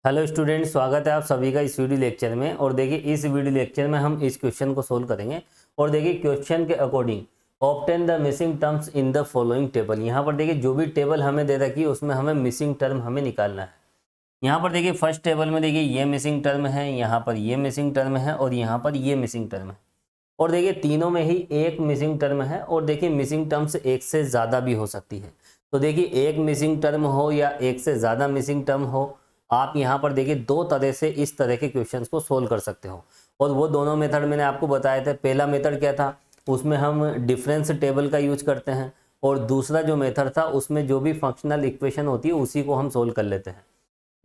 Hello student, स्वागत है आप सभी का इस वीडियो लेक्चर में। और देखिए इस वीडियो लेक्चर में हम इस क्वेश्चन को सोल्व करेंगे। और देखिए क्वेश्चन के according obtain the missing terms in the following table. यहाँ पर देखिए जो भी टेबल हमें दे रखी है उसमें हमें मिसिंग टर्म हमें निकालना है। यहाँ पर देखिए फर्स्ट टेबल में देखिए ये मिसिंग टर्म है, यहाँ पर ये मिसिंग टर्म है और यहाँ पर ये मिसिंग टर्म है। और देखिए तीनों में ही एक मिसिंग टर्म है। और देखिए मिसिंग टर्म्स एक से ज़्यादा भी हो सकती है। तो देखिए एक मिसिंग टर्म हो या एक से ज़्यादा मिसिंग टर्म हो, आप यहाँ पर देखिए दो तरह से इस तरह के क्वेश्चंस को सोल्व कर सकते हो। और वो दोनों मेथड मैंने आपको बताए थे। पहला मेथड क्या था, उसमें हम डिफरेंस टेबल का यूज करते हैं। और दूसरा जो मेथड था उसमें जो भी फंक्शनल इक्वेशन होती है उसी को हम सोल्व कर लेते हैं।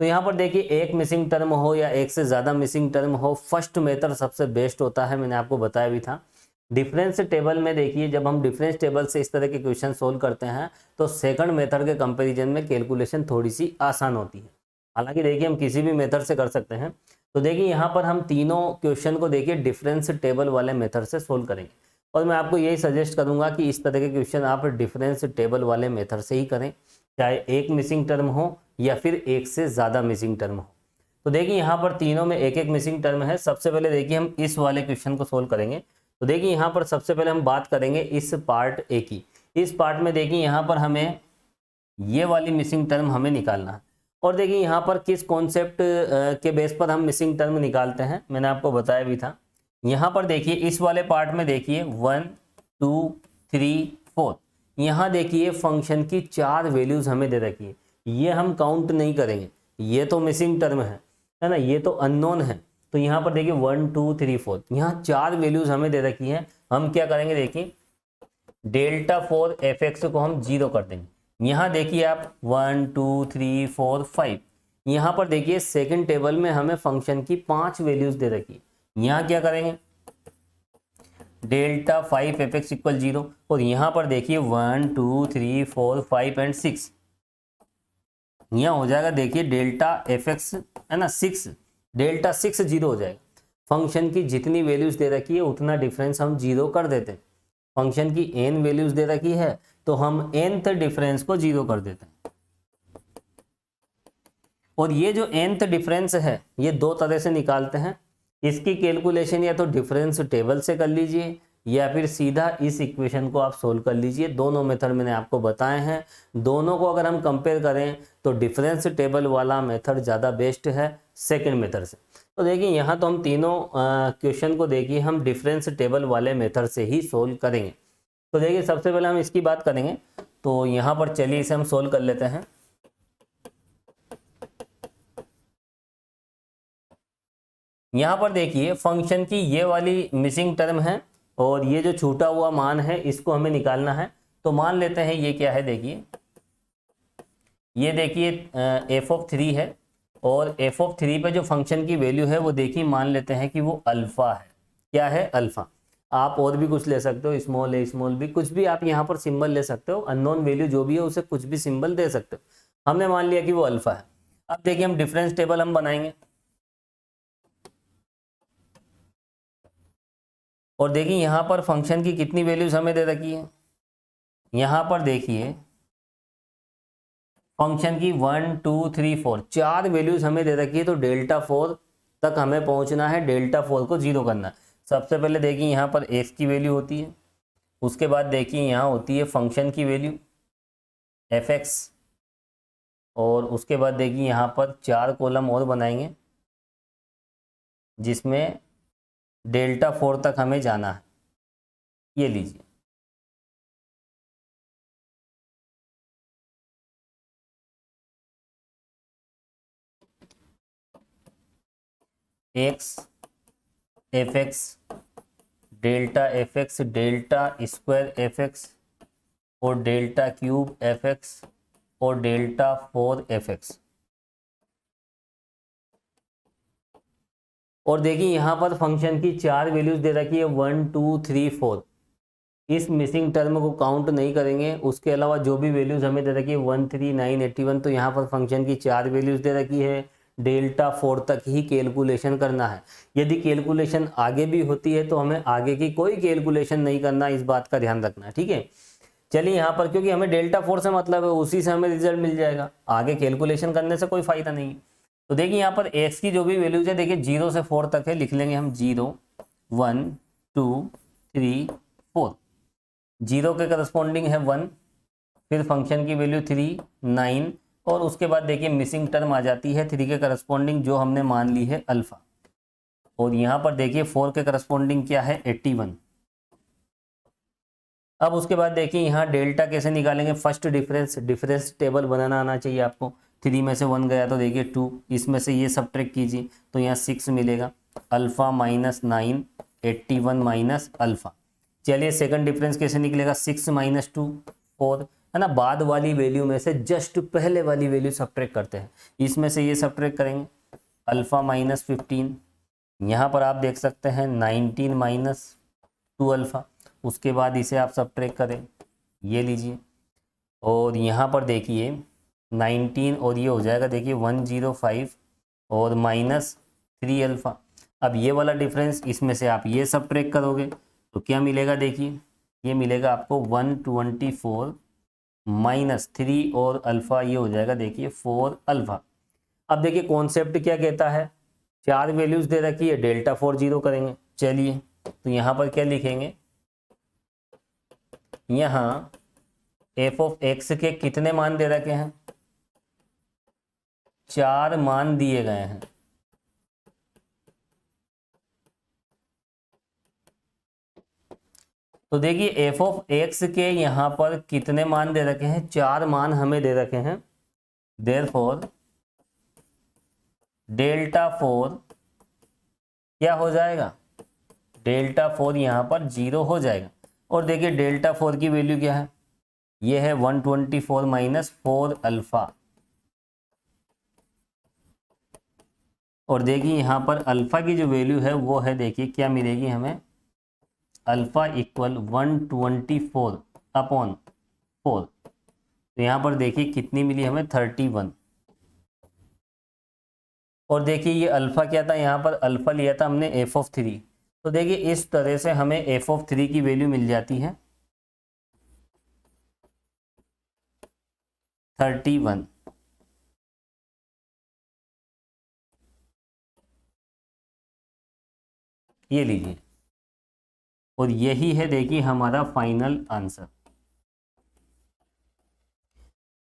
तो यहाँ पर देखिए एक मिसिंग टर्म हो या एक से ज़्यादा मिसिंग टर्म हो, फर्स्ट मेथड सबसे बेस्ट होता है, मैंने आपको बताया भी था। डिफरेंस टेबल में देखिए जब हम डिफरेंस टेबल से इस तरह के क्वेश्चन सोल्व करते हैं तो सेकंड मेथड के कंपैरिजन में कैलकुलेशन थोड़ी सी आसान होती है। हालांकि देखिए हम किसी भी मेथड से कर सकते हैं। तो देखिए यहाँ पर हम तीनों क्वेश्चन को देखिए डिफरेंस टेबल वाले मेथड से सोल्व करेंगे। और मैं आपको यही सजेस्ट करूंगा कि इस तरह के क्वेश्चन आप डिफरेंस टेबल वाले मेथड से ही करें, चाहे एक मिसिंग टर्म हो या फिर एक से ज़्यादा मिसिंग टर्म हो। तो देखिए यहाँ पर तीनों में एक एक मिसिंग टर्म है। सबसे पहले देखिए हम इस वाले क्वेश्चन को सोल्व करेंगे। तो देखिए यहाँ पर सबसे पहले हम बात करेंगे इस पार्ट ए की। इस पार्ट में देखिए यहाँ पर हमें ये वाली मिसिंग टर्म हमें निकालना है। और देखिए यहाँ पर किस कॉन्सेप्ट के बेस पर हम मिसिंग टर्म निकालते हैं मैंने आपको बताया भी था। यहाँ पर देखिए इस वाले पार्ट में देखिए 1 2 3 4, यहाँ देखिए फंक्शन की 4 वैल्यूज हमें दे रखी है। ये हम काउंट नहीं करेंगे, ये तो मिसिंग टर्म है ना, ये तो अननोन है। तो यहाँ पर देखिए 1 2 3 4, यहाँ 4 वैल्यूज हमें दे रखी है। हम क्या करेंगे, देखिए डेल्टा 4 एफ एक्स को हम 0 कर देंगे। यहाँ देखिए आप 1 2 3 4 5, यहाँ पर देखिए सेकंड टेबल में हमें फंक्शन की 5 वैल्यूज दे रखी है। यहाँ क्या करेंगे, डेल्टा 5 एफ एक्स इक्वल 0। और यहाँ पर देखिए 1 2 3 4 5 एंड 6, यहाँ हो जाएगा देखिए डेल्टा एफ एक्स है ना 6, डेल्टा 6 0 हो जाएगा। फंक्शन की जितनी वैल्यूज दे रखी है उतना डिफरेंस हम 0 कर देते हैं। फंक्शन की n वैल्यूज दे रखी है तो हम nth डिफरेंस को 0 कर देते हैं। और ये जो nth डिफरेंस है ये दो तरह से निकालते हैं। इसकी कैलकुलेशन या तो डिफरेंस टेबल से कर लीजिए या फिर सीधा इस इक्वेशन को आप सोल्व कर लीजिए। दोनों मेथड मैंने आपको बताए हैं। दोनों को अगर हम कंपेयर करें तो डिफरेंस टेबल वाला मेथड ज़्यादा बेस्ट है सेकंड मेथड से। तो देखिए यहाँ तो हम तीनों क्वेश्चन को देखिए हम डिफरेंस टेबल वाले मेथड से ही सोल्व करेंगे। तो देखिए सबसे पहले हम इसकी बात करेंगे। तो यहाँ पर चलिए इसे हम सोल्व कर लेते हैं। यहाँ पर देखिए फंक्शन की ये वाली मिसिंग टर्म है और ये जो छूटा हुआ मान है इसको हमें निकालना है। तो मान लेते हैं ये क्या है, देखिए ये देखिए एफ ऑफ 3 है। और एफ ऑफ 3 पे जो फंक्शन की वैल्यू है वो देखिए मान लेते हैं कि वो अल्फा है। क्या है, अल्फा। आप और भी कुछ ले सकते हो, स्मॉल ए स्मॉल बी, कुछ भी आप यहाँ पर सिंबल ले सकते हो। अननोन वैल्यू जो भी है उसे कुछ भी सिंबल दे सकते हो। हमने मान लिया कि वो अल्फा है। अब देखिए हम डिफरेंस टेबल हम बनाएंगे। और देखिए यहाँ पर फंक्शन की कितनी वैल्यूज हमें दे रखी है। यहाँ पर देखिए फंक्शन की 1 2 3 4 4 वैल्यूज हमें दे रखी है। तो डेल्टा 4 तक हमें पहुँचना है, डेल्टा 4 को 0 करना है। सबसे पहले देखिए यहाँ पर एफ की वैल्यू होती है, उसके बाद देखिए यहाँ होती है फंक्शन की वैल्यू एफ एक्स, और उसके बाद देखिए यहाँ पर 4 कॉलम और बनाएंगे जिसमें डेल्टा 4 तक हमें जाना है। ये लीजिए, x F x, delta F x, delta square F x, और डेल्टा क्यूब एफ एक्स, और डेल्टा 4 एफ एक्स। और देखिए यहाँ पर फंक्शन की 4 वैल्यूज दे रखी है 1 2 3 4। इस मिसिंग टर्म को काउंट नहीं करेंगे, उसके अलावा जो भी वैल्यूज हमें दे रखी है 1 3 9 81। तो यहाँ पर फंक्शन की 4 वैल्यूज दे रखी है, डेल्टा 4 तक ही कैलकुलेशन करना है। यदि कैलकुलेशन आगे भी होती है तो हमें आगे की कोई कैलकुलेशन नहीं करना, इस बात का ध्यान रखना है, ठीक है। चलिए यहाँ पर क्योंकि हमें डेल्टा 4 से मतलब है, उसी से हमें रिजल्ट मिल जाएगा, आगे कैलकुलेशन करने से कोई फायदा नहीं है। तो देखिए यहाँ पर x की जो भी वैल्यूज है देखिए 0 से 4 तक है, लिख लेंगे हम 0 1 2 3 4। 0 के करस्पॉन्डिंग है 1, फिर फंक्शन की वैल्यू 3 9, और उसके बाद देखिए मिसिंग टर्म आ जाती है 3 के करस्पॉन्डिंग जो हमने मान ली है अल्फा, और यहाँ पर देखिए 4 के करस्पॉन्डिंग क्या है 81। अब उसके बाद देखिए यहाँ डेल्टा कैसे निकालेंगे, फर्स्ट डिफरेंस टेबल बनाना आना चाहिए आपको। 3 में से 1 गया तो देखिए 2, इसमें से ये सब्ट्रैक्ट कीजिए तो यहाँ 6 मिलेगा, अल्फा माइनस 9 81 माइनस अल्फा। चलिए सेकंड डिफरेंस कैसे निकलेगा, 6 माइनस 2 4, है ना। बाद वाली वैल्यू में से जस्ट पहले वाली वैल्यू सब्ट्रैक्ट करते हैं, इसमें से ये सब्ट्रैक्ट करेंगे, अल्फा माइनस 15, यहाँ पर आप देख सकते हैं 19 माइनस 2 अल्फा। उसके बाद इसे आप सब्ट्रैक्ट करें, ये लीजिए, और यहाँ पर देखिए 19 और ये हो जाएगा देखिए 105 और माइनस 3 अल्फा। अब ये वाला डिफरेंस, इसमें से आप ये सब्ट्रैक्ट करोगे तो क्या मिलेगा, देखिए ये मिलेगा आपको 124 माइनस 3 और अल्फा, ये हो जाएगा देखिए 4 अल्फा। अब देखिए कॉन्सेप्ट क्या कहता है, 4 वैल्यूज दे रखी है, डेल्टा 4 0 करेंगे। चलिए तो यहाँ पर क्या लिखेंगे, यहाँ एफ ऑफ एक्स के कितने मान दे रखे हैं, 4 मान दिए गए हैं। तो देखिए एफ ऑफ एक्स के यहाँ पर कितने मान दे रखे हैं, 4 मान हमें दे रखे हैं। देयरफॉर डेल्टा 4 क्या हो जाएगा, डेल्टा 4 यहाँ पर 0 हो जाएगा। और देखिए डेल्टा 4 की वैल्यू क्या है, ये है 124 माइनस 4 अल्फा। और देखिए यहाँ पर अल्फा की जो वैल्यू है वो है, देखिए क्या मिलेगी हमें, अल्फा इक्वल 124 अपॉन 4। तो यहाँ पर देखिए कितनी मिली हमें, 31। और देखिए ये अल्फा क्या था, यहाँ पर अल्फा लिया था हमने एफ ऑफ 3। तो देखिए इस तरह से हमें एफ ऑफ 3 की वैल्यू मिल जाती है 31। ये लीजिए, और यही है देखिए हमारा फाइनल आंसर।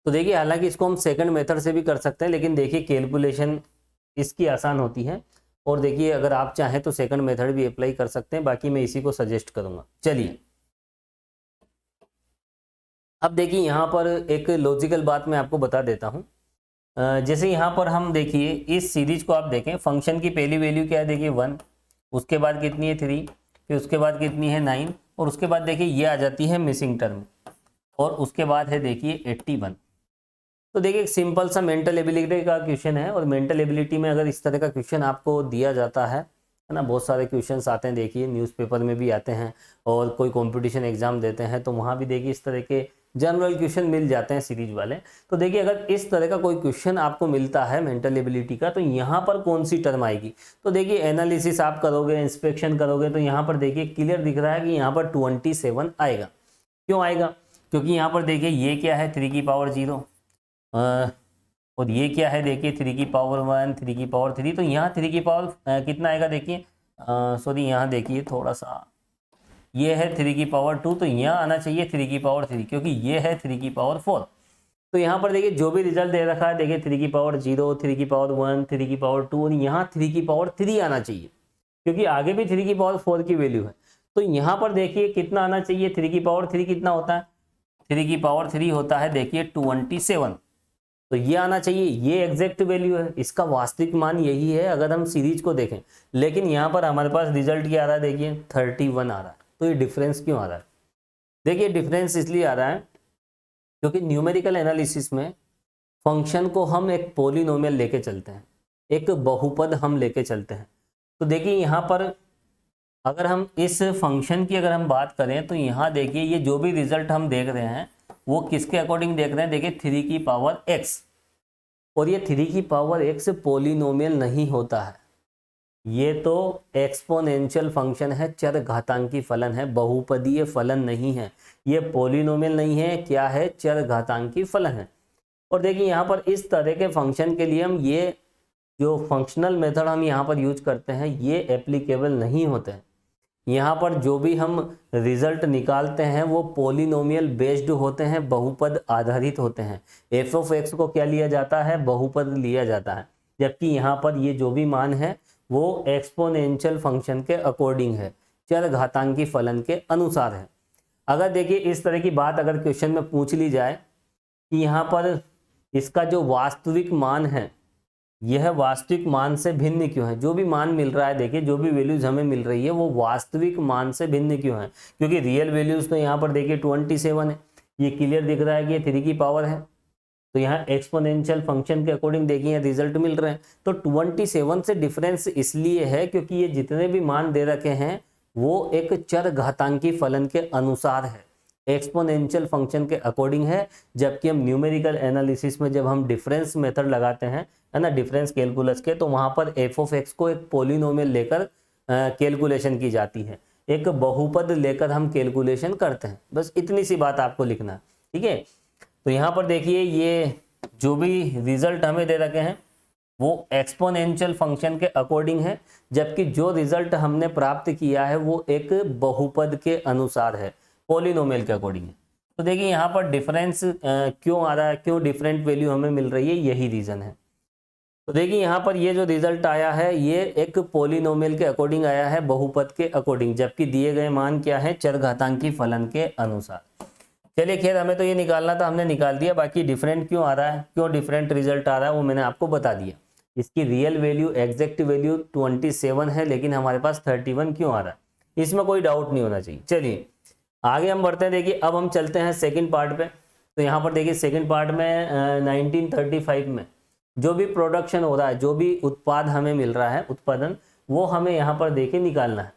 तो देखिए हालांकि इसको हम सेकंड मेथड से भी कर सकते हैं, लेकिन देखिए कैलकुलेशन इसकी आसान होती है। और देखिए अगर आप चाहें तो सेकंड मेथड भी अप्लाई कर सकते हैं, बाकी मैं इसी को सजेस्ट करूंगा। चलिए अब देखिए यहाँ पर एक लॉजिकल बात मैं आपको बता देता हूँ। जैसे यहाँ पर हम देखिए इस सीरीज को आप देखें, फंक्शन की पहली वैल्यू क्या है, देखिए 1, उसके बाद कितनी है 3, फिर उसके बाद कितनी है 9, और उसके बाद देखिए ये आ जाती है मिसिंग टर्म, और उसके बाद है देखिए 81। तो देखिए एक सिंपल सा मेंटल एबिलिटी का क्वेश्चन है, और मेंटल एबिलिटी में अगर इस तरह का क्वेश्चन आपको दिया जाता है ना, बहुत सारे क्वेश्चंस आते हैं, देखिए न्यूज़पेपर में भी आते हैं, और कोई कंपटीशन एग्जाम देते हैं तो वहाँ भी देखिए इस तरह के जनरल क्वेश्चन मिल जाते हैं सीरीज वाले। तो देखिए अगर इस तरह का कोई क्वेश्चन आपको मिलता है मेंटल एबिलिटी का, तो यहाँ पर कौन सी टर्म आएगी, तो देखिए एनालिसिस आप करोगे, इंस्पेक्शन करोगे, तो यहाँ पर देखिए क्लियर दिख रहा है कि यहाँ पर 27 आएगा। क्यों आएगा, क्योंकि यहाँ पर देखिए ये क्या है 3 की पावर 0, और ये क्या है देखिए 3 की पावर 1, 3 की पावर 3, तो यहाँ 3 की पावर कितना आएगा देखिए, सॉरी यहाँ देखिए थोड़ा सा, ये है 3 की पावर 2, तो यहाँ आना चाहिए 3 की पावर 3, क्योंकि ये है 3 की पावर 4। तो यहाँ पर देखिए जो भी रिजल्ट दे रखा है, देखिए 3 की पावर 0, 3 की पावर 1, 3 की पावर 2, और यहाँ 3 की पावर 3 आना चाहिए, क्योंकि आगे भी 3 की पावर 4 की वैल्यू है। तो यहाँ पर देखिए कितना आना चाहिए, 3 की पावर 3 कितना होता है, 3 की पावर 3 होता है देखिए 27, तो ये आना चाहिए, ये एग्जैक्ट वैल्यू है, इसका वास्तविक मान यही है अगर हम सीरीज को देखें। लेकिन यहाँ पर हमारे पास रिजल्ट क्या आ रहा है, देखिए 31 आ रहा है। तो ये डिफरेंस क्यों आ रहा है, देखिए डिफरेंस इसलिए आ रहा है क्योंकि न्यूमेरिकल एनालिसिस में फंक्शन को हम एक पॉलिनोमियल लेके चलते हैं, एक बहुपद हम लेके चलते हैं। तो देखिए यहाँ पर अगर हम इस फंक्शन की अगर हम बात करें, तो यहाँ देखिए ये जो भी रिजल्ट हम देख रहे हैं वो किसके अकॉर्डिंग देख रहे हैं, देखिए 3 की पावर x, और ये 3 की पावर x पॉलिनोमियल नहीं होता है, ये तो एक्सपोनेंशियल फंक्शन है, चर घातांकी फलन है, बहुपदीय फलन नहीं है, ये पॉलिनोमियल नहीं है, क्या है, चर घातांकी फलन है। और देखिए यहाँ पर इस तरह के फंक्शन के लिए हम ये जो फंक्शनल मेथड हम यहाँ पर यूज करते हैं ये एप्लीकेबल नहीं होते हैं। यहाँ पर जो भी हम रिजल्ट निकालते हैं वो पॉलिनोमियल बेस्ड होते हैं, बहुपद आधारित होते हैं। एफ ऑफ एक्स को क्या लिया जाता है, बहुपद लिया जाता है, जबकि यहाँ पर ये जो भी मान है वो एक्सपोनेंशियल फंक्शन के अकॉर्डिंग है, चर घातांकी फलन के अनुसार है। अगर देखिए इस तरह की बात अगर क्वेश्चन में पूछ ली जाए कि यहाँ पर इसका जो वास्तविक मान है यह वास्तविक मान से भिन्न क्यों है, जो भी मान मिल रहा है, देखिए जो भी वैल्यूज हमें मिल रही है वो वास्तविक मान से भिन्न क्यों है, क्योंकि रियल वैल्यूज तो यहाँ पर देखिए 27 है, ये क्लियर दिख रहा है कि ये 3 की पावर है। तो यहाँ एक्सपोनेंशियल फंक्शन के अकॉर्डिंग देखिए रिजल्ट मिल रहे हैं। तो 27 से डिफरेंस इसलिए है क्योंकि ये जितने भी मान दे रखे हैं वो एक चर घातांकी फलन के अनुसार है, एक्सपोनेंशियल फंक्शन के अकॉर्डिंग है। जबकि हम न्यूमेरिकल एनालिसिस में जब हम डिफरेंस मेथड लगाते हैं, है ना, डिफरेंस कैलकुलस के, तो वहां पर एफ ऑफ एक्स को एक पॉलिनोमियल लेकर कैलकुलेशन की जाती है, एक बहुपद लेकर हम कैलकुलेशन करते हैं। बस इतनी सी बात आपको लिखना है, ठीक है। तो यहाँ पर देखिए ये जो भी रिजल्ट हमें दे रखे हैं वो एक्सपोनेंशियल फंक्शन के अकॉर्डिंग है, जबकि जो रिजल्ट हमने प्राप्त किया है वो एक बहुपद के अनुसार है, पॉलिनोमियल के अकॉर्डिंग है। तो देखिए यहाँ पर डिफरेंस क्यों आ रहा है, क्यों डिफरेंट वैल्यू हमें मिल रही है, यही रीजन है। तो देखिए यहाँ पर ये जो रिजल्ट आया है ये एक पॉलिनोमियल के अकॉर्डिंग आया है, बहुपद के अकॉर्डिंग, जबकि दिए गए मान क्या है, चरघातांकी फलन के अनुसार। चलिए खैर हमें तो ये निकालना था, हमने निकाल दिया। बाकी डिफरेंट क्यों आ रहा है, क्यों डिफरेंट रिजल्ट आ रहा है वो मैंने आपको बता दिया। इसकी रियल वैल्यू एग्जैक्ट वैल्यू 27 है, लेकिन हमारे पास 31 क्यों आ रहा है, इसमें कोई डाउट नहीं होना चाहिए। चलिए आगे हम बढ़ते हैं। देखिए अब हम चलते हैं सेकंड पार्ट पे। तो यहाँ पर देखिए सेकंड पार्ट में 1935 में जो भी प्रोडक्शन हो रहा है, जो भी उत्पाद हमें मिल रहा है, उत्पादन, वो हमें यहाँ पर देखिए निकालना है।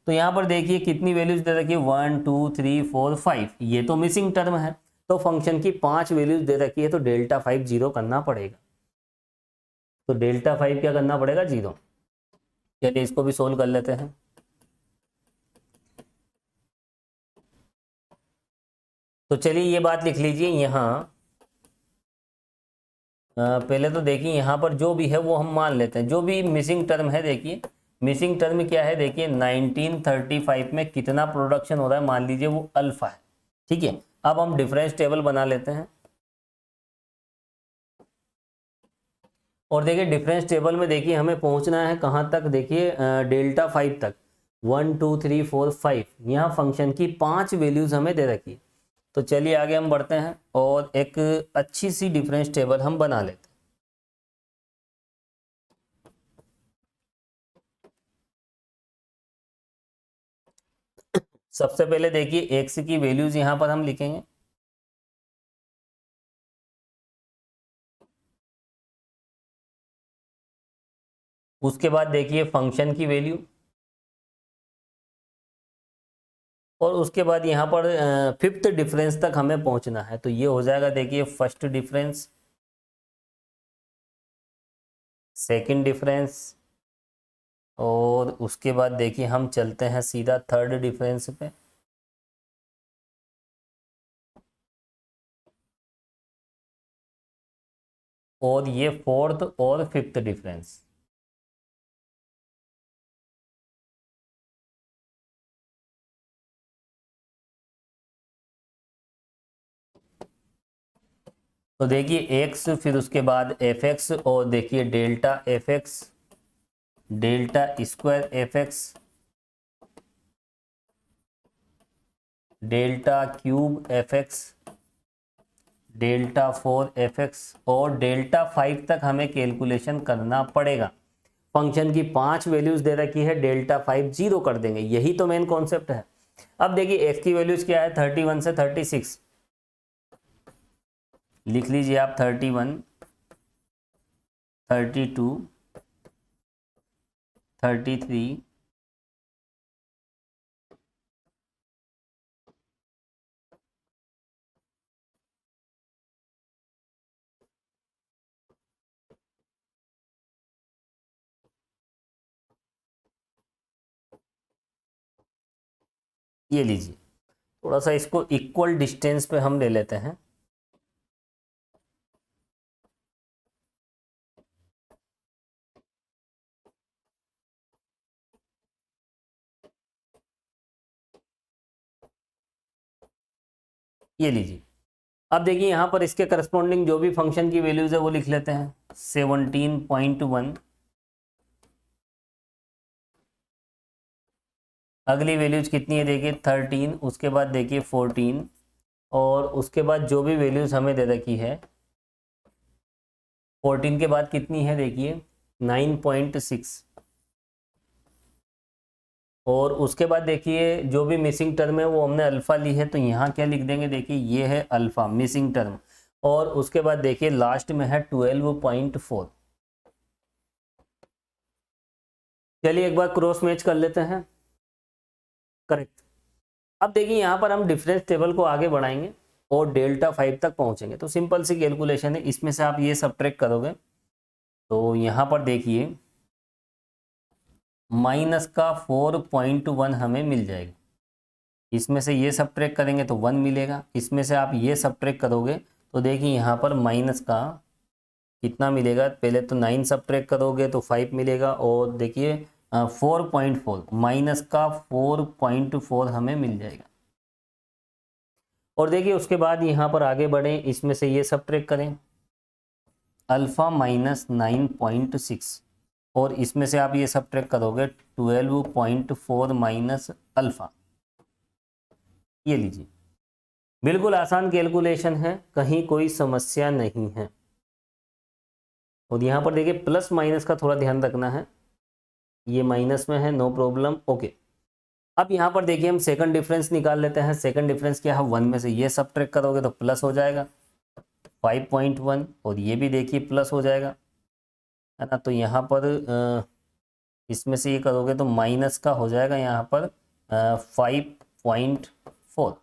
तो यहाँ पर देखिए कितनी वैल्यूज दे रखी है, 1 2 3 4 5, ये तो मिसिंग टर्म है। तो फंक्शन की 5 वैल्यूज दे रखी है, तो डेल्टा 5 जीरो करना पड़ेगा। तो डेल्टा 5 क्या करना पड़ेगा, जीरो। चलिए इसको भी सोल्व कर लेते हैं। तो चलिए ये बात लिख लीजिए यहाँ। पहले तो देखिए यहाँ पर जो भी है वो हम मान लेते हैं, जो भी मिसिंग टर्म है। देखिए मिसिंग टर्म क्या है, देखिए 1935 में कितना प्रोडक्शन हो रहा है, मान लीजिए वो अल्फा है, ठीक है। अब हम डिफरेंस टेबल बना लेते हैं और देखिए डिफरेंस टेबल में देखिए हमें पहुंचना है कहाँ तक, देखिए डेल्टा 5 तक। 1 2 3 4 5, यहाँ फंक्शन की 5 वैल्यूज हमें दे रखी है। तो चलिए आगे हम बढ़ते हैं और एक अच्छी सी डिफरेंस टेबल हम बना लेते हैं। सबसे पहले देखिए एक्स की वैल्यूज यहां पर हम लिखेंगे। उसके बाद देखिए फंक्शन की वैल्यू, और उसके बाद यहाँ पर फिफ्थ डिफरेंस तक हमें पहुंचना है। तो ये हो जाएगा देखिए फर्स्ट डिफरेंस, सेकंड डिफरेंस, और उसके बाद देखिए हम चलते हैं सीधा थर्ड डिफरेंस पे। और ये फोर्थ और फिफ्थ डिफरेंस। तो देखिए एक्स, फिर उसके बाद एफ एक्स, और देखिए delta F x, delta square F x, delta cube F x, delta 4 F x, और डेल्टा 5 तक हमें कैलकुलेशन करना पड़ेगा। फंक्शन की 5 वैल्यूज दे रखी है, डेल्टा 5 जीरो कर देंगे, यही तो मेन कॉन्सेप्ट है। अब देखिए एक्स की वैल्यूज क्या है, 31 से 36, लिख लीजिए आप 31, 32, 33, ये लीजिए। थोड़ा सा इसको इक्वल डिस्टेंस पे हम ले लेते हैं। ये लीजिए। अब देखिए यहाँ पर इसके करस्पॉन्डिंग जो भी फंक्शन की वैल्यूज है वो लिख लेते हैं। 17.1, अगली वैल्यूज कितनी है देखिए 13, उसके बाद देखिए 14, और उसके बाद जो भी वैल्यूज हमें दे रखी है 14 के बाद कितनी है देखिए 9.6, और उसके बाद देखिए जो भी मिसिंग टर्म है वो हमने अल्फा ली है, तो यहाँ क्या लिख देंगे देखिए ये है अल्फा मिसिंग टर्म, और उसके बाद देखिए लास्ट में है 12.4। चलिए एक बार क्रॉस मैच कर लेते हैं। करेक्ट। अब देखिए यहाँ पर हम डिफरेंस टेबल को आगे बढ़ाएंगे और डेल्टा 5 तक पहुंचेंगे, तो सिंपल सी कैलकुलेशन है, इसमें से आप ये सब्ट्रैक्ट करोगे तो यहाँ पर देखिए माइनस का 4.1 हमें मिल जाएगा। इसमें से ये सब्ट्रैक्ट करेंगे तो 1 मिलेगा, इसमें से आप ये सब्ट्रैक्ट करोगे तो देखिए यहाँ पर माइनस का कितना मिलेगा, पहले तो 9 सब्ट्रैक्ट करोगे तो 5 मिलेगा, और देखिए 4.4 माइनस का 4.4 हमें मिल जाएगा। और देखिए उसके बाद यहाँ पर आगे बढ़ें, इसमें से ये सब्ट्रैक्ट करें अल्फा माइनस 9.6, और इसमें से आप ये सब्ट्रैक्ट करोगे 12.4 माइनस अल्फा। ये लीजिए, बिल्कुल आसान कैलकुलेशन है, कहीं कोई समस्या नहीं है। और यहाँ पर देखिए प्लस माइनस का थोड़ा ध्यान रखना है, ये माइनस में है, नो प्रॉब्लम, ओके। अब यहाँ पर देखिए हम सेकंड डिफरेंस निकाल लेते हैं। सेकंड डिफरेंस क्या है, 1 में से ये सब्ट्रैक्ट करोगे तो प्लस हो जाएगा 5.1, और ये भी देखिए प्लस हो जाएगा, है ना। तो यहाँ पर इसमें से ये करोगे तो माइनस का हो जाएगा यहाँ पर 5.4।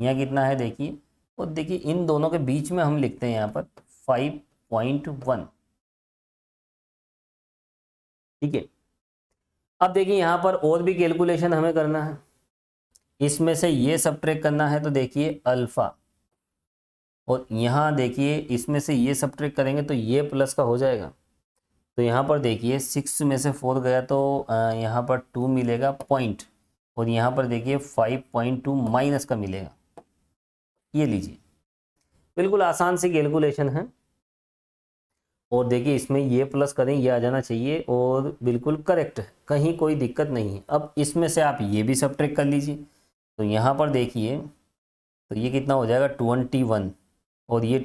यहाँ कितना है देखिए, और देखिए इन दोनों के बीच में हम लिखते हैं यहाँ पर 5.1, ठीक है। अब देखिए यहाँ पर और भी कैलकुलेशन हमें करना है, इसमें से ये सब्ट्रैक्ट करना है, तो देखिए अल्फा, और यहाँ देखिए इसमें से ये सब्ट्रैक्ट करेंगे तो ये प्लस का हो जाएगा। तो यहाँ पर देखिए 6 में से 4 गया तो यहाँ पर 2 मिलेगा पॉइंट, और यहाँ पर देखिए 5.2 माइनस का मिलेगा। ये लीजिए, बिल्कुल आसान सी कैलकुलेशन है, और देखिए इसमें ये प्लस करें ये आ जाना चाहिए, और बिल्कुल करेक्ट है, कहीं कोई दिक्कत नहीं है। अब इसमें से आप ये भी सब्ट्रैक्ट कर लीजिए, तो यहाँ पर देखिए तो ये कितना हो जाएगा 21, और ये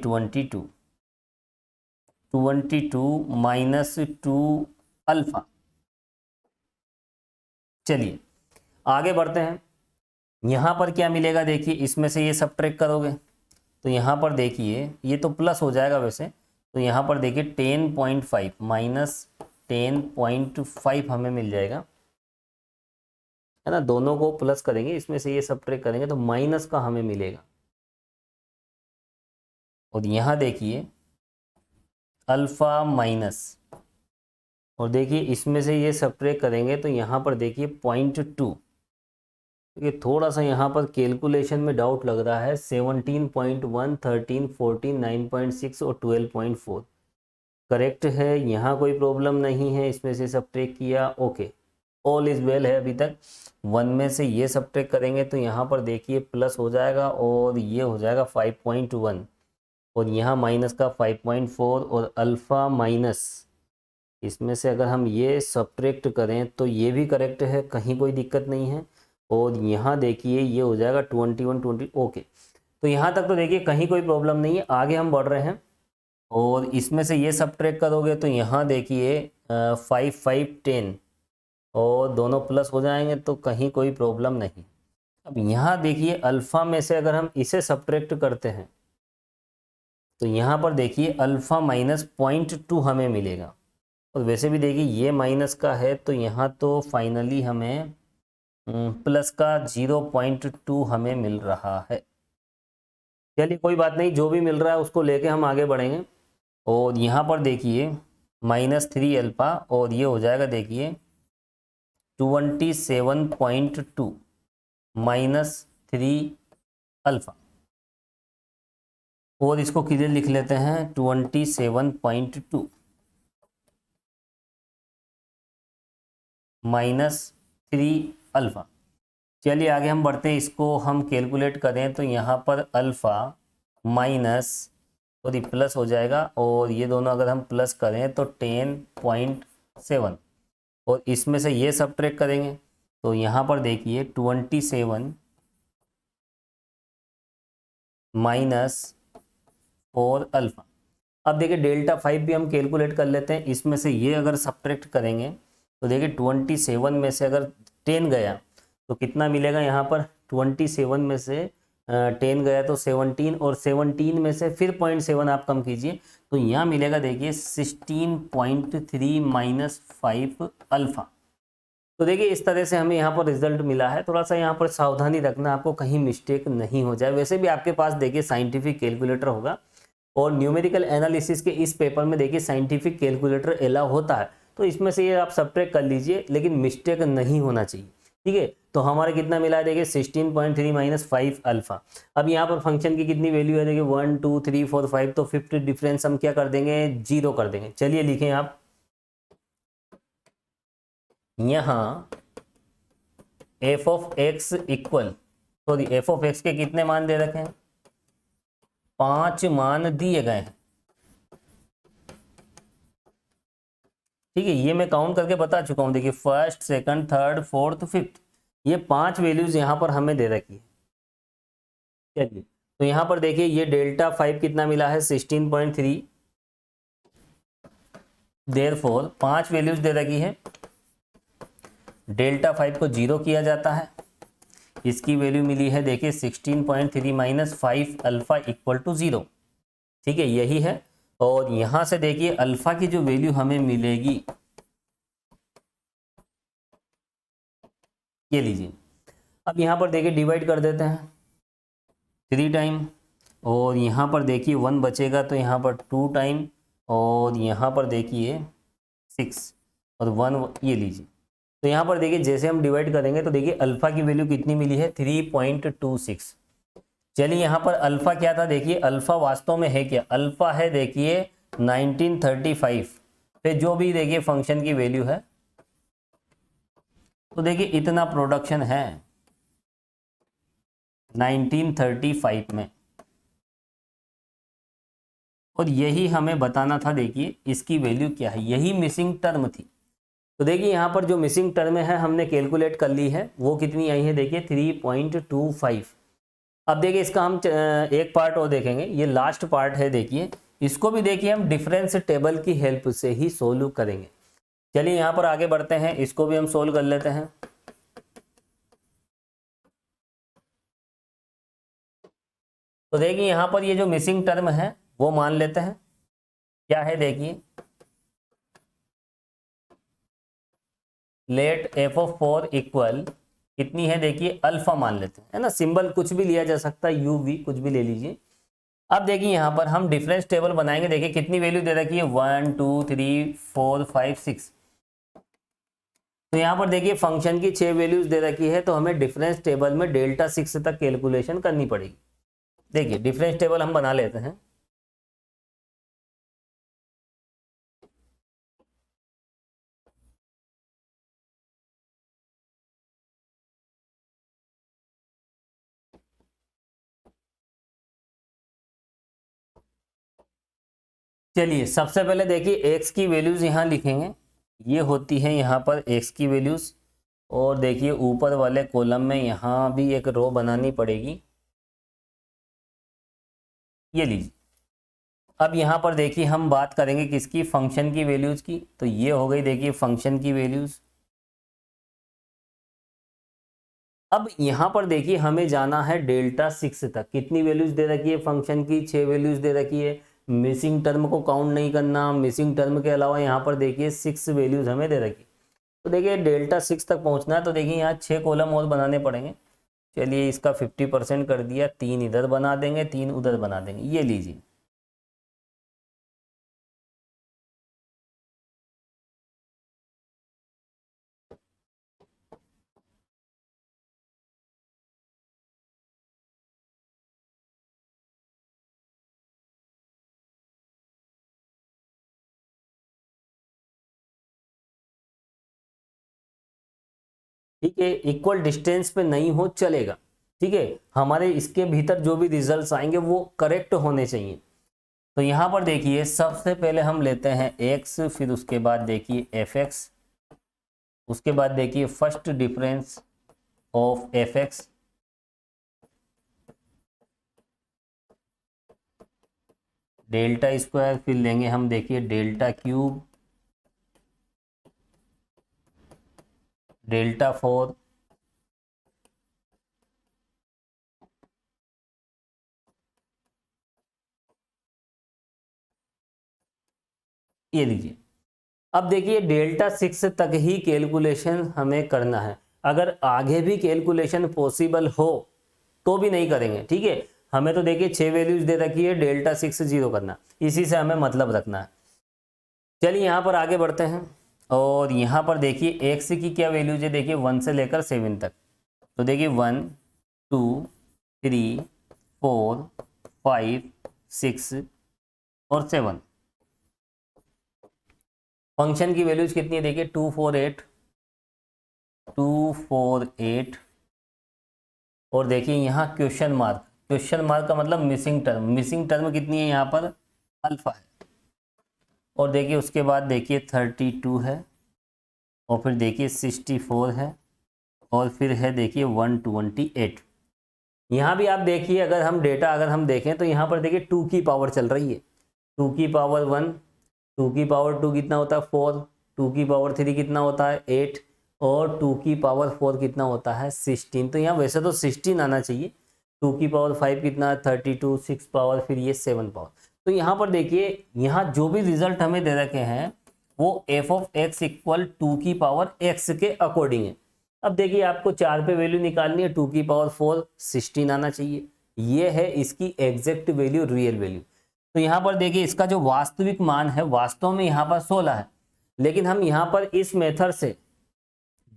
22 माइनस 2 अल्फा। चलिए आगे बढ़ते हैं। यहाँ पर क्या मिलेगा देखिए, इसमें से ये सब्ट्रैक्ट करोगे तो यहाँ पर देखिए ये तो प्लस हो जाएगा वैसे, तो यहाँ पर देखिए 10.5 माइनस 10.5 हमें मिल जाएगा, है ना। दोनों को प्लस करेंगे, इसमें से ये सब्ट्रैक्ट करेंगे तो माइनस का हमें मिलेगा। और यहाँ देखिए अल्फा माइनस, और देखिए इसमें से ये सब्ट्रैक्ट करेंगे तो यहाँ पर देखिए 0.2। ये थोड़ा सा यहाँ पर कैलकुलेशन में डाउट लग रहा है। 17.1, 13, 14, 9.6 और 12.4 करेक्ट है, यहाँ कोई प्रॉब्लम नहीं है। इसमें से सब्ट्रैक्ट किया, ओके, ऑल इज वेल है अभी तक। 1 में से ये सब्ट्रैक्ट करेंगे तो यहाँ पर देखिए प्लस हो जाएगा, और ये हो जाएगा 5.1, और यहाँ माइनस का 5.4, और अल्फ़ा माइनस, इसमें से अगर हम ये सब्ट्रैक्ट करें तो ये भी करेक्ट है, कहीं कोई दिक्कत नहीं है। और यहाँ देखिए ये हो जाएगा 21, 20, ओके। तो यहाँ तक तो देखिए कहीं कोई प्रॉब्लम नहीं है। आगे हम बढ़ रहे हैं, और इसमें से ये सब्ट्रैक्ट करोगे तो यहाँ देखिए 5, 5, 10, और दोनों प्लस हो जाएंगे, तो कहीं कोई प्रॉब्लम नहीं। अब यहाँ देखिए अल्फ़ा में से अगर हम इसे सब्ट्रैक्ट करते हैं तो यहाँ पर देखिए अल्फ़ा माइनस 0.2 हमें मिलेगा, और वैसे भी देखिए ये माइनस का है, तो यहाँ तो फाइनली हमें प्लस का 0.2 हमें मिल रहा है। चलिए कोई बात नहीं, जो भी मिल रहा है उसको लेके हम आगे बढ़ेंगे। और यहाँ पर देखिए -3 अल्फा, और ये हो जाएगा देखिए 27.2 -3 अल्फा, और इसको क्लियर लिख लेते हैं 27.2 -3 अल्फा। चलिए आगे हम बढ़ते हैं, इसको हम कैलकुलेट करें तो यहाँ पर अल्फ़ा माइनस सॉरी प्लस हो जाएगा, और ये दोनों अगर हम प्लस करें तो 10.7, और इसमें से ये सब्ट्रैक्ट करेंगे तो यहाँ पर देखिए 27 माइनस 4 अल्फ़ा। अब देखिए डेल्टा 5 भी हम कैलकुलेट कर लेते हैं, इसमें से ये अगर सब्ट्रैक्ट करेंगे तो देखिए 27 में से अगर 10 गया तो कितना मिलेगा यहाँ पर, 27 में से 10 गया तो 17, और 17 में से फिर 0.7 आप कम कीजिए तो यहाँ मिलेगा देखिए 16.3 माइनस 5 अल्फ़ा। तो देखिए इस तरह से हमें यहाँ पर रिजल्ट मिला है। थोड़ा सा यहाँ पर सावधानी रखना, आपको कहीं मिस्टेक नहीं हो जाए। वैसे भी आपके पास देखिए साइंटिफिक कैलकुलेटर होगा, और न्यूमेरिकल एनालिसिस के इस पेपर में देखिए साइंटिफिक कैलकुलेटर अलाउ होता है, तो इसमें से ये आप सब्ट्रैक्ट कर लीजिए, लेकिन मिस्टेक नहीं होना चाहिए। ठीक है, तो हमारा कितना मिला है देखिए 16.3 माइनस 5 अल्फा। अब यहाँ पर फंक्शन की कितनी वैल्यू है देखिए 1 2 3 4 5, तो 50 डिफरेंस हम क्या कर देंगे, 0 कर देंगे। चलिए लिखें आप यहाँ F of x equal, sorry F of x के कितने मान दे रखे हैं, 5 मान दिए गए हैं। ठीक है, ये मैं काउंट करके बता चुका हूं, देखिए first second third fourth fifth, ये 5 वैल्यूज यहां पर हमें दे रखी है। चलिए तो यहां पर देखिए ये डेल्टा 5 कितना मिला है 16.3, देयरफॉर 5 वैल्यूज दे रखी है, डेल्टा 5 को 0 किया जाता है, इसकी वैल्यू मिली है देखिए 16.3 माइनस 5 अल्फा इक्वल टू 0। ठीक है, यही है। और यहां से देखिए अल्फा की जो वैल्यू हमें मिलेगी, ये लीजिए। अब यहां पर देखिए डिवाइड कर देते हैं 3 टाइम, और यहाँ पर देखिए 1 बचेगा तो यहाँ पर 2 टाइम, और यहाँ पर देखिए 6 और 1, ये लीजिए। तो यहाँ पर देखिए जैसे हम डिवाइड करेंगे तो देखिए अल्फा की वैल्यू कितनी मिली है 3.26। चलिए यहाँ पर अल्फा क्या था, देखिए अल्फा वास्तव में है क्या, अल्फा है देखिए 1935 पे जो भी देखिए फंक्शन की वैल्यू है, तो देखिए इतना प्रोडक्शन है 1935 में, और यही हमें बताना था। देखिए इसकी वैल्यू क्या है, यही मिसिंग टर्म थी। तो देखिए यहाँ पर जो मिसिंग टर्म है हमने कैलकुलेट कर ली है, वो कितनी आई है देखिए 3.25। अब देखिए इसका हम एक पार्ट और देखेंगे, ये लास्ट पार्ट है देखिए, इसको भी देखिए हम डिफरेंस टेबल की हेल्प से ही सोल्व करेंगे। चलिए यहाँ पर आगे बढ़ते हैं, इसको भी हम सोल्व कर लेते हैं। तो देखिए यहाँ पर ये जो मिसिंग टर्म है वो मान लेते हैं, क्या है देखिए, लेट एफ ऑफ 4 इक्वल कितनी है देखिए अल्फा मान लेते हैं, है ना, सिंबल कुछ भी लिया जा सकता है, यू वी कुछ भी ले लीजिए। अब देखिए यहाँ पर हम डिफरेंस टेबल बनाएंगे, देखिए कितनी वैल्यू दे रखी है 1 2 3 4 5 6। तो यहाँ पर देखिए फंक्शन की 6 वैल्यूज दे रखी है, तो हमें डिफरेंस टेबल में डेल्टा 6 तक कैलकुलेशन करनी पड़ेगी। देखिए डिफरेंस टेबल हम बना लेते हैं। चलिए सबसे पहले देखिए x की वैल्यूज यहाँ लिखेंगे, ये होती है यहाँ पर x की वैल्यूज, और देखिए ऊपर वाले कॉलम में यहाँ भी एक रो बनानी पड़ेगी, ये लीजिए। अब यहाँ पर देखिए हम बात करेंगे किसकी, फंक्शन की वैल्यूज की, तो ये हो गई देखिए फंक्शन की वैल्यूज। अब यहाँ पर देखिए हमें जाना है डेल्टा 6 तक, कितनी वैल्यूज दे रखी है फंक्शन की, 6 वैल्यूज दे रखी है। मिसिंग टर्म को काउंट नहीं करना, मिसिंग टर्म के अलावा यहाँ पर देखिए 6 वैल्यूज हमें दे रखी। तो देखिए डेल्टा 6 तक पहुँचना है, तो देखिए यहाँ 6 कॉलम और बनाने पड़ेंगे। चलिए इसका 50% कर दिया, 3 इधर बना देंगे 3 उधर बना देंगे, ये लीजिए। ठीक है, इक्वल डिस्टेंस पे नहीं हो चलेगा। ठीक है, हमारे इसके भीतर जो भी रिजल्ट्स आएंगे वो करेक्ट होने चाहिए। तो यहाँ पर देखिए सबसे पहले हम लेते हैं x, फिर उसके बाद देखिए fx, उसके बाद देखिए first difference of fx, delta square, फिर लेंगे हम देखिए डेल्टा क्यूब, डेल्टा 4, ये लीजिए। अब देखिए डेल्टा 6 तक ही कैलकुलेशन हमें करना है, अगर आगे भी कैलकुलेशन पॉसिबल हो तो भी नहीं करेंगे। ठीक है, हमें तो देखिए 6 वैल्यूज दे रखी है, डेल्टा 6 0 करना, इसी से हमें मतलब रखना है। चलिए यहाँ पर आगे बढ़ते हैं, और यहाँ पर देखिए एक्स की क्या वैल्यूज है, देखिए 1 से लेकर 7 तक। तो देखिए 1 2 3 4 5 6 और 7। फंक्शन की वैल्यूज कितनी है, देखिए 2 4 8, 2 4 8, और देखिए यहाँ क्वेश्चन मार्क, क्वेश्चन मार्क का मतलब मिसिंग टर्म, मिसिंग टर्म कितनी है यहाँ पर, अल्फा है। और देखिए उसके बाद देखिए 32 है, और फिर देखिए 64 है, और फिर है देखिए 128। यहाँ भी आप देखिए, अगर हम डेटा अगर हम देखें तो यहाँ पर देखिए 2 की पावर चल रही है, 2 की पावर 1, 2 की पावर 2 कितना होता है 4, 2 की पावर 3 कितना होता है 8, और 2 की पावर 4 कितना होता है 16। तो यहाँ वैसे तो 16 आना चाहिए, 2 की पावर 5 कितना है 32, 6 पावर, फिर ये 7 पावर। तो यहाँ पर देखिए यहाँ जो भी रिजल्ट हमें दे रखे हैं वो एफ ऑफ एक्स इक्वल 2 की पावर x के अकॉर्डिंग है। अब देखिए आपको 4 पे वैल्यू निकालनी है, 2 की पावर 4 16 आना चाहिए, ये है इसकी एग्जैक्ट वैल्यू, रियल वैल्यू। तो यहाँ पर देखिए इसका जो वास्तविक मान है वास्तव में यहाँ पर 16 है, लेकिन हम यहाँ पर इस मेथड से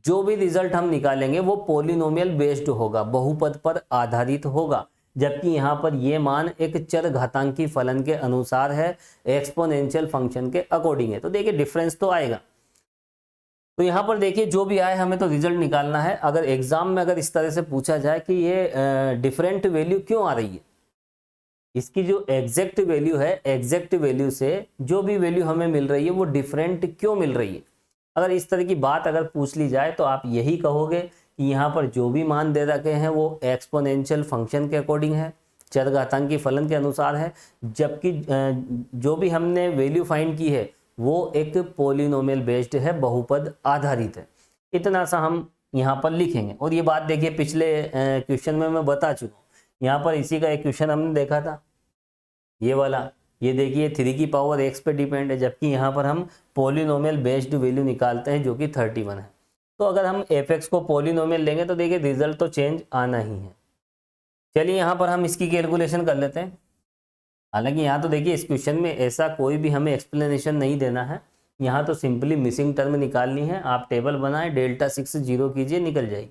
जो भी रिजल्ट हम निकालेंगे वो पॉलिनोमियल बेस्ड होगा, बहुपद पर आधारित होगा, जबकि यहाँ पर ये मान एक चर घातांकी फलन के अनुसार है, एक्सपोनेंशियल फंक्शन के अकॉर्डिंग है। तो देखिए डिफरेंस तो आएगा। तो यहाँ पर देखिए जो भी आए हमें तो रिजल्ट निकालना है। अगर एग्जाम में अगर इस तरह से पूछा जाए कि ये डिफरेंट वैल्यू क्यों आ रही है, इसकी जो एग्जैक्ट वैल्यू है, एग्जैक्ट वैल्यू से जो भी वैल्यू हमें मिल रही है वो डिफरेंट क्यों मिल रही है, अगर इस तरह की बात अगर पूछ ली जाए तो आप यही कहोगे कि यहाँ पर जो भी मान दे रखे हैं वो एक्सपोनेंशियल फंक्शन के अकॉर्डिंग है, चरघातांकी फलन के अनुसार है, जबकि जो भी हमने वैल्यू फाइंड की है वो एक पॉलिनोमियल बेस्ड है, बहुपद आधारित है। इतना सा हम यहाँ पर लिखेंगे। और ये बात देखिए पिछले क्वेश्चन में मैं बता चुका हूँ, यहाँ पर इसी का एक क्वेश्चन हमने देखा था, ये वाला, ये देखिए 3 की पावर x पे डिपेंड है, जबकि यहाँ पर हम पॉलिनोमियल बेस्ड वैल्यू निकालते हैं जो कि 31 है। तो अगर हम fx को पॉलिनोमियल लेंगे तो देखिए रिजल्ट तो चेंज आना ही है। चलिए यहाँ पर हम इसकी कैलकुलेशन कर लेते हैं। हालांकि यहाँ तो देखिए इस क्वेश्चन में ऐसा कोई भी हमें एक्सप्लेनेशन नहीं देना है, यहाँ तो सिंपली मिसिंग टर्म निकालनी है। आप टेबल बनाएं, डेल्टा 6 0 कीजिए, निकल जाएगी।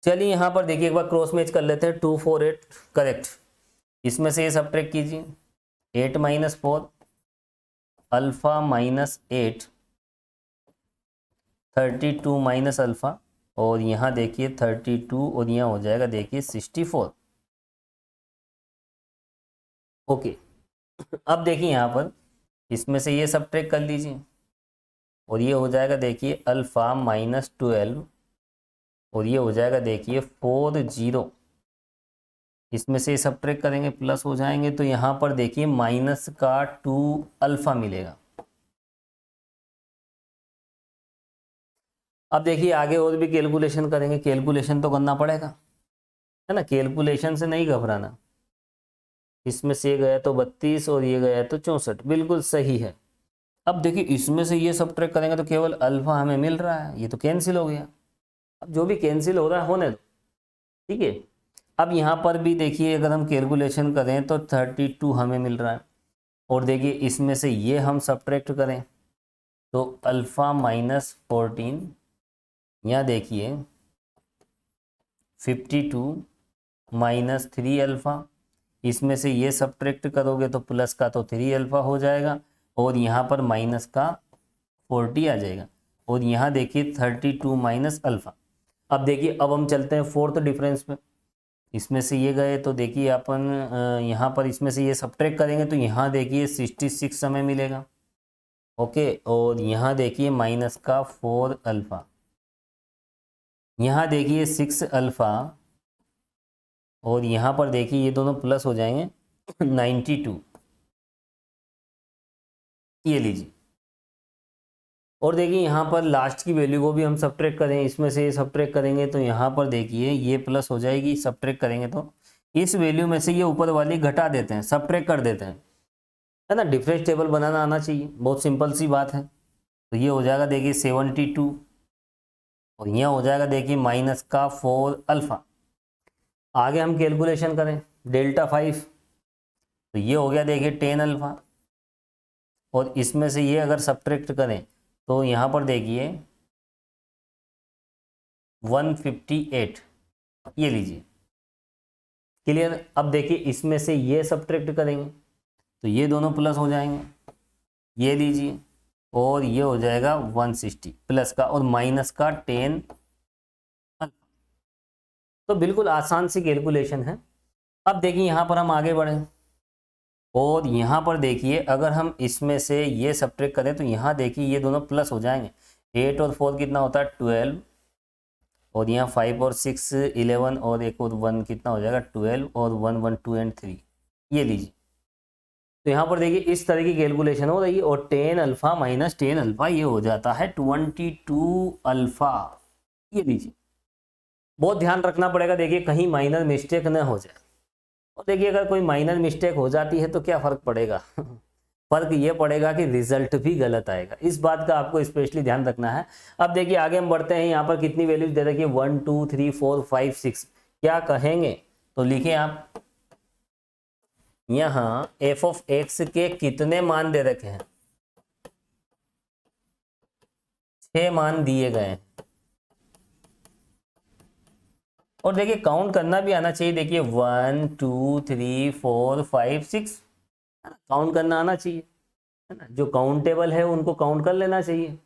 चलिए यहाँ पर देखिए एक बार क्रॉस मैच कर लेते हैं। 2 4 8 करेक्ट, इसमें से ये सब्ट्रैक्ट कीजिए, 8 - 4 अल्फा -8 32 माइनस अल्फा, और यहाँ देखिए 32 और यहाँ हो जाएगा देखिए 64। ओके, अब देखिए यहाँ पर इसमें से ये सब्ट्रैक्ट कर लीजिए, और ये हो जाएगा देखिए अल्फा -12, और ये हो जाएगा देखिए 40, इसमें से सब्ट्रैक्ट करेंगे प्लस हो जाएंगे, तो यहाँ पर देखिए माइनस का 2 अल्फा मिलेगा। अब देखिए आगे और भी कैलकुलेशन करेंगे, कैलकुलेशन तो करना पड़ेगा, है ना, कैलकुलेशन से नहीं घबराना। इसमें से ये गया तो 32 और ये गया तो 64, बिल्कुल सही है। अब देखिए इसमें से ये सब्ट्रैक्ट करेंगे तो केवल अल्फा हमें मिल रहा है, ये तो कैंसिल हो गया। अब जो भी कैंसिल हो रहा है होने दो, ठीक है। अब यहाँ पर भी देखिए अगर हम कैलकुलेशन करें तो 32 हमें मिल रहा है, और देखिए इसमें से ये हम सब्ट्रैक्ट करें तो अल्फा -14, यहाँ देखिए 52 - 3 अल्फा, इसमें से ये सब्ट्रैक्ट करोगे तो प्लस का तो 3 अल्फा हो जाएगा, और यहाँ पर माइनस का 40 आ जाएगा, और यहाँ देखिए 32 - अल्फा, अब देखिए अब हम चलते हैं फोर्थ डिफरेंस में। इसमें से ये गए तो देखिए अपन यहाँ पर इसमें से ये सब्ट्रैक्ट करेंगे तो यहाँ देखिए 66 हमें मिलेगा। ओके, और यहाँ देखिए माइनस का 4 अल्फ़ा, यहाँ देखिए 6 अल्फ़ा, और यहाँ पर देखिए ये दोनों प्लस हो जाएंगे 92, ये लीजिए। और देखिए यहाँ पर लास्ट की वैल्यू को भी हम सब्ट्रैक्ट करें, इसमें से सब्ट्रैक्ट करेंगे तो यहाँ पर देखिए ये प्लस हो जाएगी, सब्ट्रैक्ट करेंगे तो इस वैल्यू में से ये ऊपर वाली घटा देते हैं, सब्ट्रैक्ट कर देते हैं, है ना। डिफरेंस टेबल बनाना आना चाहिए, बहुत सिंपल सी बात है। तो ये हो जाएगा देखिए 72, और यहाँ हो जाएगा देखिए माइनस का 4 अल्फ़ा। आगे हम कैलकुलेशन करें डेल्टा 5, तो ये हो गया देखिए 10 अल्फ़ा, और इसमें से ये अगर सब्ट्रैक्ट करें तो यहाँ पर देखिए 158, ये लीजिए। क्लियर। अब देखिए इसमें से ये सब्ट्रैक्ट करेंगे तो ये दोनों प्लस हो जाएंगे, ये लीजिए, और ये हो जाएगा 160 प्लस का और माइनस का 10। तो बिल्कुल आसान सी कैलकुलेशन है। अब देखिए यहाँ पर हम आगे बढ़ें, और यहाँ पर देखिए अगर हम इसमें से ये सब्ट्रैक्ट करें तो यहाँ देखिए ये दोनों प्लस हो जाएंगे। 8 और 4 कितना होता है 12, और यहाँ 5 और 6 11, और एक और 1 कितना हो जाएगा 12, और 1 1 2 एंड 3, ये लीजिए। तो यहाँ पर देखिए इस तरह की कैलकुलेशन हो रही है, और 10 अल्फ़ा माइनस 10 अल्फ़ा ये हो जाता है 22 अल्फ़ा, ये लीजिए। बहुत ध्यान रखना पड़ेगा देखिए कहीं माइनर मिस्टेक न हो जाए। और देखिए अगर कोई माइनर मिस्टेक हो जाती है तो क्या फ़र्क पड़ेगा फ़र्क ये पड़ेगा कि रिजल्ट भी गलत आएगा, इस बात का आपको स्पेशली ध्यान रखना है। अब देखिए आगे हम बढ़ते हैं, यहाँ पर कितनी वैल्यूज दे रखी है 1 2 3 4 5 6, क्या कहेंगे तो लिखिए आप यहाँ f ऑफ x के कितने मान दे रखे हैं, 6 मान दिए गए हैं। और देखिए काउंट करना भी आना चाहिए, देखिए 1 2 3 4 5 6, काउंट करना आना चाहिए, है ना। जो काउंटेबल है उनको काउंट कर लेना चाहिए,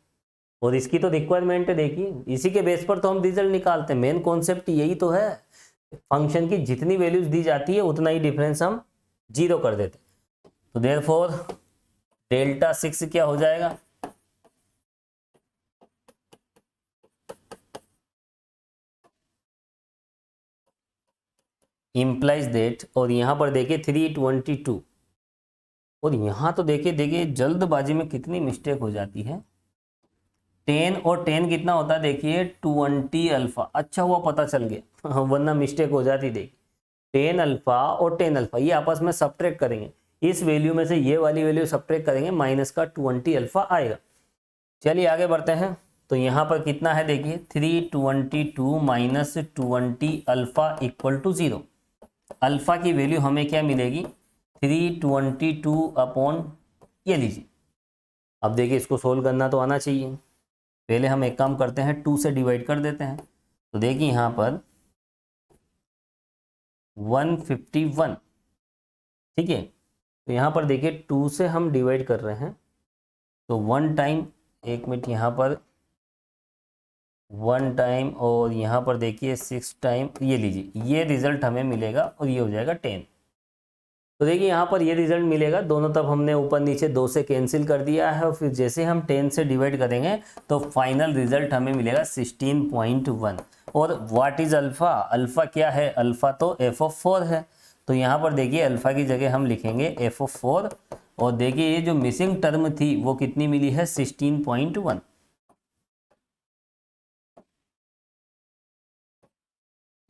और इसकी तो रिक्वायरमेंट है देखिए, इसी के बेस पर तो हम रिजल्ट निकालते हैं। मेन कॉन्सेप्ट यही तो है, फंक्शन की जितनी वैल्यूज दी जाती है उतना ही डिफरेंस हम 0 कर देते। तो देयरफॉर डेल्टा 6 क्या हो जाएगा, इम्प्लाइज दैट, और यहाँ पर देखिए 322, और यहाँ तो देखिए जल्दबाजी में कितनी मिस्टेक हो जाती है। 10 और 10 कितना होता है देखिए 20 अल्फ़ा, अच्छा हुआ पता चल गया वरना मिस्टेक हो जाती। देखिए 10 अल्फ़ा और 10 अल्फ़ा ये आपस में सब्ट्रैक्ट करेंगे, इस वैल्यू में से ये वाली वैल्यू सब्ट्रैक्ट करेंगे, माइनस का 20 अल्फ़ा आएगा। चलिए आगे बढ़ते हैं, तो यहाँ पर कितना है देखिए 322 minus 20 alpha equal to 0। Alpha की वैल्यू हमें क्या मिलेगी 322 अपॉन, ये लीजिए। अब देखिए इसको सोल्व करना तो आना चाहिए, पहले हम एक काम करते हैं 2 से डिवाइड कर देते हैं। तो देखिए यहाँ पर 151, ठीक है। तो यहाँ पर देखिए 2 से हम डिवाइड कर रहे हैं, तो 1 टाइम, एक मिनट, यहाँ पर 1 टाइम, और यहाँ पर देखिए 6 टाइम, ये लीजिए, ये रिजल्ट हमें मिलेगा, और ये हो जाएगा 10। तो देखिए यहाँ पर ये रिजल्ट मिलेगा, दोनों तरफ हमने ऊपर नीचे 2 से कैंसिल कर दिया है, और फिर जैसे हम 10 से डिवाइड करेंगे तो फाइनल रिजल्ट हमें मिलेगा 16.1। और व्हाट इज अल्फ़ा, अल्फ़ा क्या है, अल्फ़ा तो f ऑफ 4 है। तो यहाँ पर देखिए अल्फ़ा की जगह हम लिखेंगे f ऑफ 4, और देखिए ये जो मिसिंग टर्म थी वो कितनी मिली है 16.1।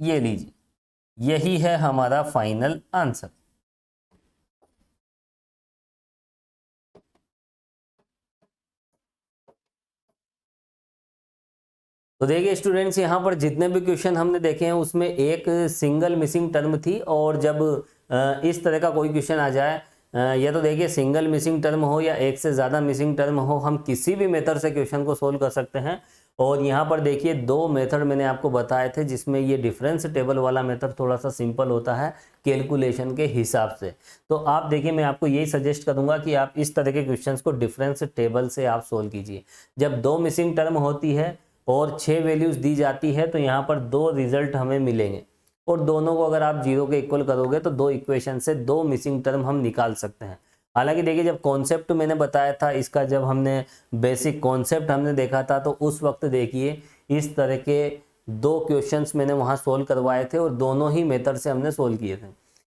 ये लीजिए, यही है हमारा फाइनल आंसर। तो देखिए स्टूडेंट्स, यहाँ पर जितने भी क्वेश्चन हमने देखे हैं उसमें एक सिंगल मिसिंग टर्म थी, और जब इस तरह का कोई क्वेश्चन आ जाए, या तो देखिए सिंगल मिसिंग टर्म हो या एक से ज़्यादा मिसिंग टर्म हो, हम किसी भी मेथड से क्वेश्चन को सोल्व कर सकते हैं। और यहाँ पर देखिए 2 मेथड मैंने आपको बताए थे, जिसमें ये डिफरेंस टेबल वाला मेथड थोड़ा सा सिंपल होता है कैलकुलेशन के हिसाब से। तो आप देखिए मैं आपको यही सजेस्ट करूँगा कि आप इस तरह के क्वेश्चंस को डिफरेंस टेबल से आप सोल्व कीजिए। जब 2 मिसिंग टर्म होती है और 6 वैल्यूज दी जाती है तो यहाँ पर 2 रिजल्ट हमें मिलेंगे और दोनों को अगर आप 0 के इक्वल करोगे तो 2 इक्वेशन से 2 मिसिंग टर्म हम निकाल सकते हैं। हालांकि देखिए जब कॉन्सेप्ट मैंने बताया था इसका, जब हमने बेसिक कॉन्सेप्ट हमने देखा था तो उस वक्त देखिए इस तरह के 2 क्वेश्चंस मैंने वहाँ सोल्व करवाए थे और दोनों ही मेथड से हमने सोल्व किए थे।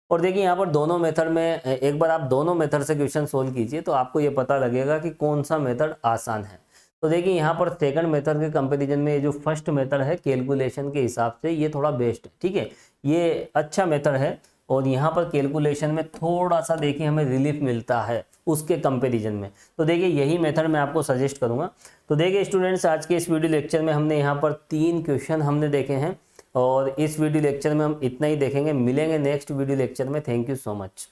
और देखिए यहाँ पर दोनों मेथड में एक बार आप दोनों मेथड से क्वेश्चन सोल्व कीजिए तो आपको ये पता लगेगा कि कौन सा मेथड आसान है। तो देखिए यहाँ पर सेकंड मेथड के कंपैरिजन में ये जो फर्स्ट मेथड है कैलकुलेशन के हिसाब से ये थोड़ा बेस्ट है, ठीक है, ये अच्छा मेथड है और यहाँ पर कैलकुलेशन में थोड़ा सा देखिए हमें रिलीफ मिलता है उसके कंपैरिजन में। तो देखिए यही मेथड मैं आपको सजेस्ट करूँगा। तो देखिए स्टूडेंट्स आज के इस वीडियो लेक्चर में हमने यहाँ पर 3 क्वेश्चन हमने देखे हैं और इस वीडियो लेक्चर में हम इतना ही देखेंगे। मिलेंगे नेक्स्ट वीडियो लेक्चर में। Thank you so much.